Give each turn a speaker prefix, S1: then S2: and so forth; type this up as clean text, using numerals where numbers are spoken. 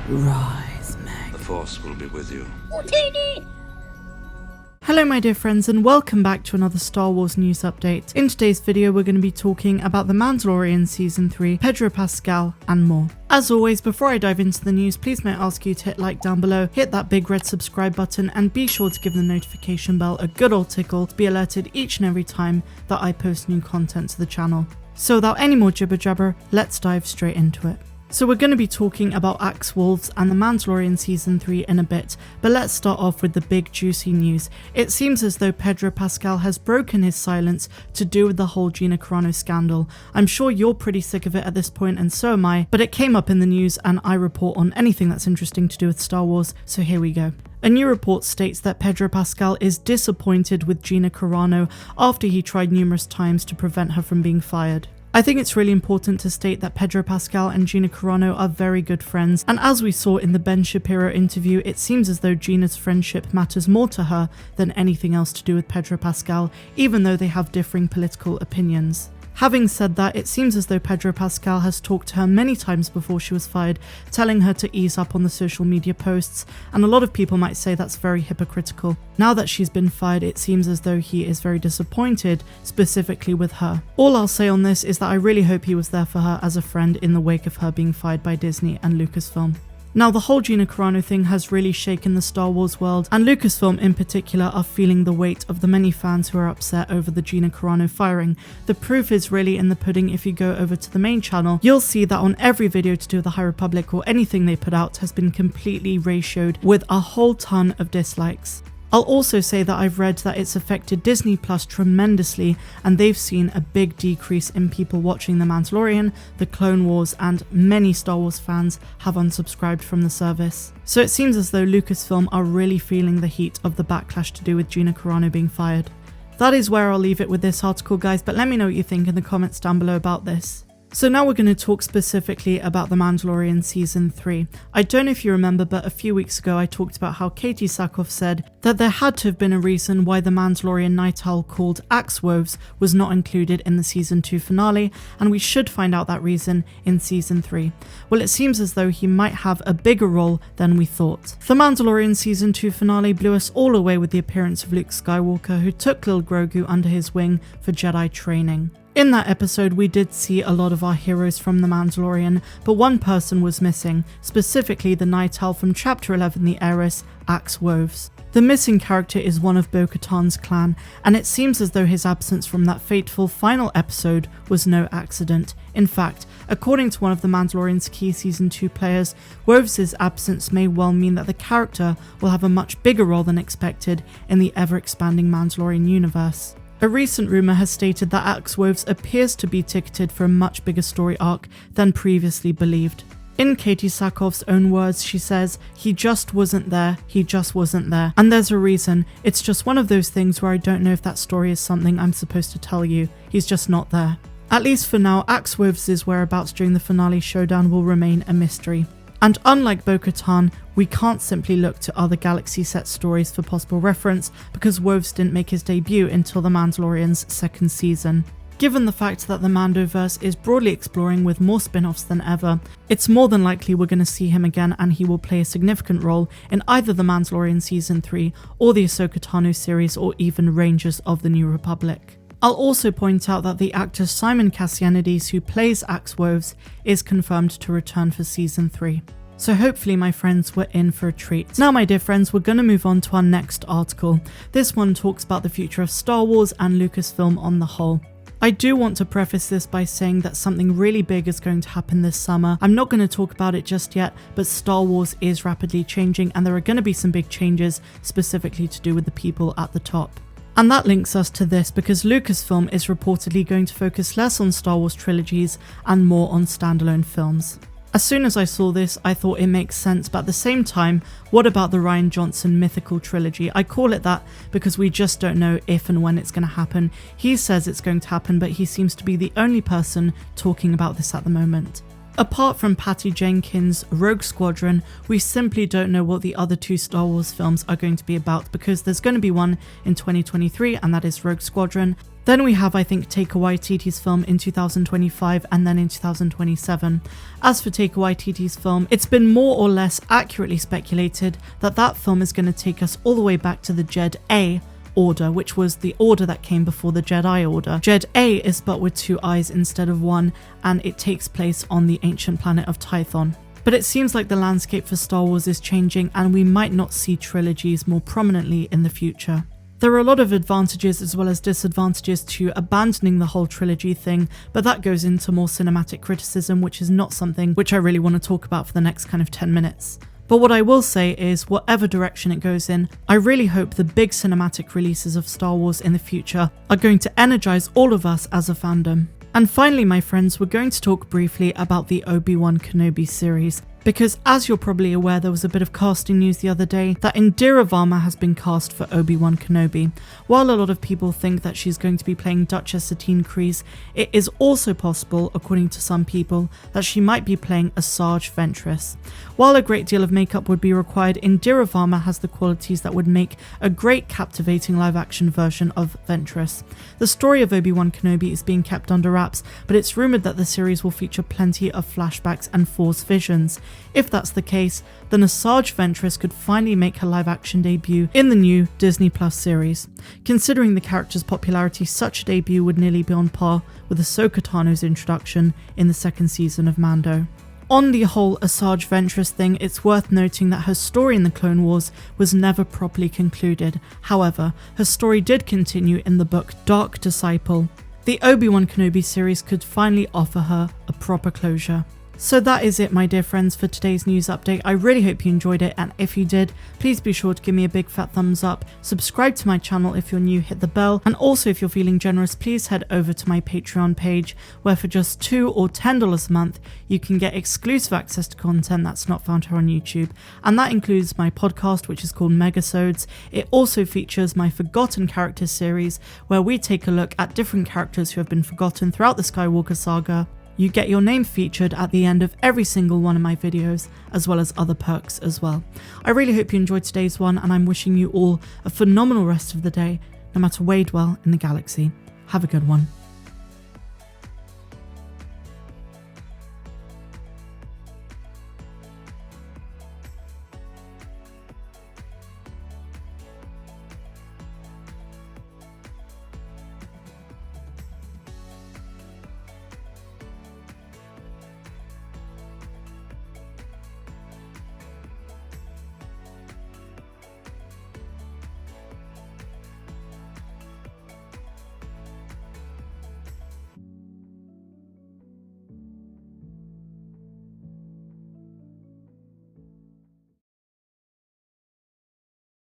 S1: Rise, Meg.
S2: The Force will be with you.
S3: Hello my dear friends and welcome back to another Star Wars news update. In today's video we're going to be talking about The Mandalorian Season 3, Pedro Pascal and more. As always, before I dive into the news, please may I ask you to hit like down below, hit that big red subscribe button and be sure to give the notification bell a good old tickle to be alerted each and every time that I post new content to the channel. So without any more jibber jabber, let's dive straight into it. So we're going to be talking about Axe Woves and The Mandalorian Season 3 in a bit, but let's start off with the big juicy news. It seems as though Pedro Pascal has broken his silence to do with the whole Gina Carano scandal. I'm sure you're pretty sick of it at this point and so am I, but it came up in the news and I report on anything that's interesting to do with Star Wars, so here we go. A new report states that Pedro Pascal is disappointed with Gina Carano after he tried numerous times to prevent her from being fired. I think it's really important to state that Pedro Pascal and Gina Carano are very good friends, and as we saw in the Ben Shapiro interview, it seems as though Gina's friendship matters more to her than anything else to do with Pedro Pascal, even though they have differing political opinions. Having said that, it seems as though Pedro Pascal has talked to her many times before she was fired, telling her to ease up on the social media posts, and a lot of people might say that's very hypocritical. Now that she's been fired, it seems as though he is very disappointed, specifically with her. All I'll say on this is that I really hope he was there for her as a friend in the wake of her being fired by Disney and Lucasfilm. Now, the whole Gina Carano thing has really shaken the Star Wars world, and Lucasfilm in particular are feeling the weight of the many fans who are upset over the Gina Carano firing. The proof is really in the pudding. If you go over to the main channel, you'll see that on every video to do with the High Republic or anything they put out has been completely ratioed with a whole ton of dislikes. I'll also say that I've read that it's affected Disney Plus tremendously and they've seen a big decrease in people watching The Mandalorian, The Clone Wars, and many Star Wars fans have unsubscribed from the service. So it seems as though Lucasfilm are really feeling the heat of the backlash to do with Gina Carano being fired. That is where I'll leave it with this article, guys, but let me know what you think in the comments down below about this. So now we're going to talk specifically about The Mandalorian Season 3. I don't know if you remember, but a few weeks ago I talked about how Katee Sackhoff said that there had to have been a reason why the Mandalorian night owl called Axe Woves was not included in the Season 2 finale, and we should find out that reason in Season 3. Well, it seems as though he might have a bigger role than we thought. The Mandalorian Season 2 finale blew us all away with the appearance of Luke Skywalker, who took little Grogu under his wing for Jedi training. In that episode, we did see a lot of our heroes from The Mandalorian, but one person was missing, specifically the Night Owl from Chapter 11, the Heiress, Axe Woves. The missing character is one of Bo-Katan's clan, and it seems as though his absence from that fateful final episode was no accident. In fact, according to one of The Mandalorian's key Season 2 players, Woves' absence may well mean that the character will have a much bigger role than expected in the ever-expanding Mandalorian universe. A recent rumour has stated that Axe Woves appears to be ticketed for a much bigger story arc than previously believed. In Katee Sackhoff's own words, she says, "He just wasn't there, he just wasn't there. And there's a reason. It's just one of those things where I don't know if that story is something I'm supposed to tell you. He's just not there." At least for now, Axe Woves' whereabouts during the finale showdown will remain a mystery. And unlike Bo-Katan, we can't simply look to other galaxy set stories for possible reference because Woves didn't make his debut until The Mandalorian's second season. Given the fact that the Mando-verse is broadly exploring with more spin-offs than ever, it's more than likely we're going to see him again and he will play a significant role in either The Mandalorian Season 3 or the Ahsoka Tano series or even Rangers of the New Republic. I'll also point out that the actor Simon Cassianides, who plays Axe Woves, is confirmed to return for Season 3. So hopefully my friends were in for a treat. Now my dear friends, we're going to move on to our next article. This one talks about the future of Star Wars and Lucasfilm on the whole. I do want to preface this by saying that something really big is going to happen this summer. I'm not going to talk about it just yet, but Star Wars is rapidly changing and there are going to be some big changes specifically to do with the people at the top. And that links us to this because Lucasfilm is reportedly going to focus less on Star Wars trilogies and more on standalone films. As soon as I saw this, I thought it makes sense, but at the same time, what about the Rian Johnson mythical trilogy? I call it that because we just don't know if and when it's going to happen. He says it's going to happen, but he seems to be the only person talking about this at the moment. Apart from Patty Jenkins' Rogue Squadron, we simply don't know what the other 2 Star Wars films are going to be about, because there's going to be one in 2023 and that is Rogue Squadron. Then we have, I think, Taika Waititi's film in 2025 and then in 2027. As for Taika Waititi's film, it's been more or less accurately speculated that that film is going to take us all the way back to the Jedi Order, which was the order that came before the Jedi Order. Jedi is but with 2 eyes instead of 1, and it takes place on the ancient planet of Tython. But it seems like the landscape for Star Wars is changing, and we might not see trilogies more prominently in the future. There are a lot of advantages as well as disadvantages to abandoning the whole trilogy thing, but that goes into more cinematic criticism, which is not something which I really want to talk about for the next kind of 10 minutes. But what I will say is, whatever direction it goes in, I really hope the big cinematic releases of Star Wars in the future are going to energize all of us as a fandom. And finally, my friends, we're going to talk briefly about the Obi-Wan Kenobi series, because as you're probably aware, there was a bit of casting news the other day that Indira Varma has been cast for Obi-Wan Kenobi. While a lot of people think that she's going to be playing Duchess Satine Kryze, it is also possible, according to some people, that she might be playing Asajj Ventress. While a great deal of makeup would be required, Indira Varma has the qualities that would make a great captivating live-action version of Ventress. The story of Obi-Wan Kenobi is being kept under wraps, but it's rumoured that the series will feature plenty of flashbacks and Force visions. If that's the case, then Asajj Ventress could finally make her live-action debut in the new Disney Plus series. Considering the character's popularity, such a debut would nearly be on par with Ahsoka Tano's introduction in the 2nd season of Mando. On the whole Asajj Ventress thing, it's worth noting that her story in the Clone Wars was never properly concluded. However, her story did continue in the book Dark Disciple. The Obi-Wan Kenobi series could finally offer her a proper closure. So that is it, my dear friends, for today's news update. I really hope you enjoyed it, and if you did, please be sure to give me a big fat thumbs up, subscribe to my channel if you're new, hit the bell, and also if you're feeling generous, please head over to my Patreon page, where for just $2 or $10 a month, you can get exclusive access to content that's not found here on YouTube, and that includes my podcast, which is called Megasodes. It also features my Forgotten Characters series, where we take a look at different characters who have been forgotten throughout the Skywalker saga. You get your name featured at the end of every single one of my videos, as well as other perks as well. I really hope you enjoyed today's one, and I'm wishing you all a phenomenal rest of the day, no matter where you dwell in the galaxy. Have a good one.